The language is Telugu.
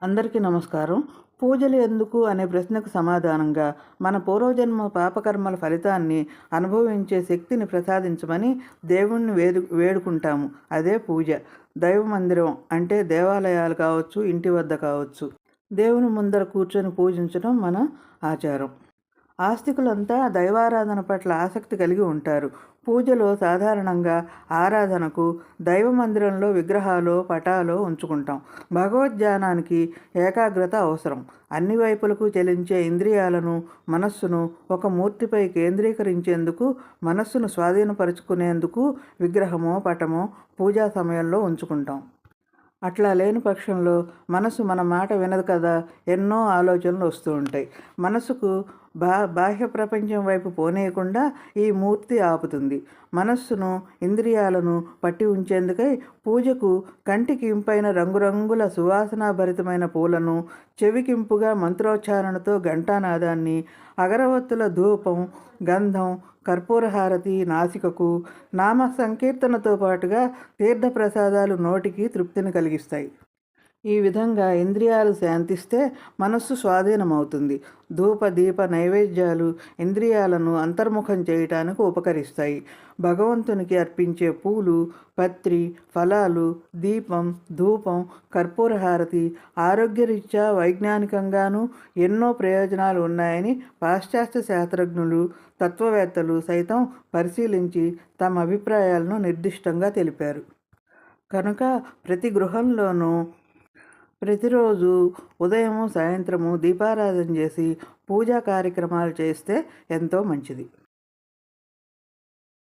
అందరికీ నమస్కారం. పూజలు ఎందుకు అనే ప్రశ్నకు సమాధానంగా మన పూర్వజన్మ పాపకర్మల ఫలితాన్ని అనుభవించే శక్తిని ప్రసాదించమని దేవుణ్ణి వేడుకుంటాము. అదే పూజ. దైవ మందిరం అంటే దేవాలయాలు కావచ్చు, ఇంటి వద్ద కావచ్చు. దేవుని ముందర కూర్చొని పూజించడం మన ఆచారం. ఆస్తికులంతా దైవారాధన పట్ల ఆసక్తి కలిగి ఉంటారు. పూజలో సాధారణంగా ఆరాధనకు దైవ మందిరంలో విగ్రహాలు, పటాలు ఉంచుకుంటాం. భగవద్ధ్యానానికి ఏకాగ్రత అవసరం. అన్ని వైపులకు చలించే ఇంద్రియాలను, మనస్సును ఒక మూర్తిపై కేంద్రీకరించేందుకు, మనస్సును స్వాధీనపరుచుకునేందుకు విగ్రహమో, పటమో పూజా సమయంలో ఉంచుకుంటాం. అట్లా లేని పక్షంలో మనసు మన మాట వినదు కదా. ఎన్నో ఆలోచనలు వస్తూ ఉంటాయి. మనసుకు బాహ్య ప్రపంచం వైపు పోనీయకుండా ఈ మూర్తి ఆపుతుంది. మనస్సును, ఇంద్రియాలను పట్టి ఉంచేందుకై పూజకు కంటికి ఇంపైన రంగురంగుల సువాసనాభరితమైన పూలను, చెవికింపుగా మంత్రోచ్చారణతో ఘంటానాదాన్ని, అగరవత్తుల ధూపం, గంధం, కర్పూరహారతి నాసికకు, నామ సంకీర్తనతో పాటుగా తీర్థప్రసాదాలు నోటికి తృప్తిని కలిగిస్తాయి. ఈ విధంగా ఇంద్రియాలు శాంతిస్తే మనస్సు స్వాధీనమవుతుంది. ధూప దీప నైవేద్యాలు ఇంద్రియాలను అంతర్ముఖం చేయటానికి ఉపకరిస్తాయి. భగవంతునికి అర్పించే పూలు, పత్రి, ఫలాలు, దీపం, ధూపం, కర్పూరహారతి ఆరోగ్యరీత్యా వైజ్ఞానికంగానూ ఎన్నో ప్రయోజనాలు ఉన్నాయని పాశ్చాత్య శాస్త్రజ్ఞులు, తత్వవేత్తలు సైతం పరిశీలించి తమ అభిప్రాయాలను నిర్దిష్టంగా తెలిపారు. కనుక ప్రతి గృహంలోనూ ప్రతిరోజు ఉదయము, సాయంత్రము దీపారాధన చేసి పూజా కార్యక్రమాలు చేస్తే ఎంతో మంచిది.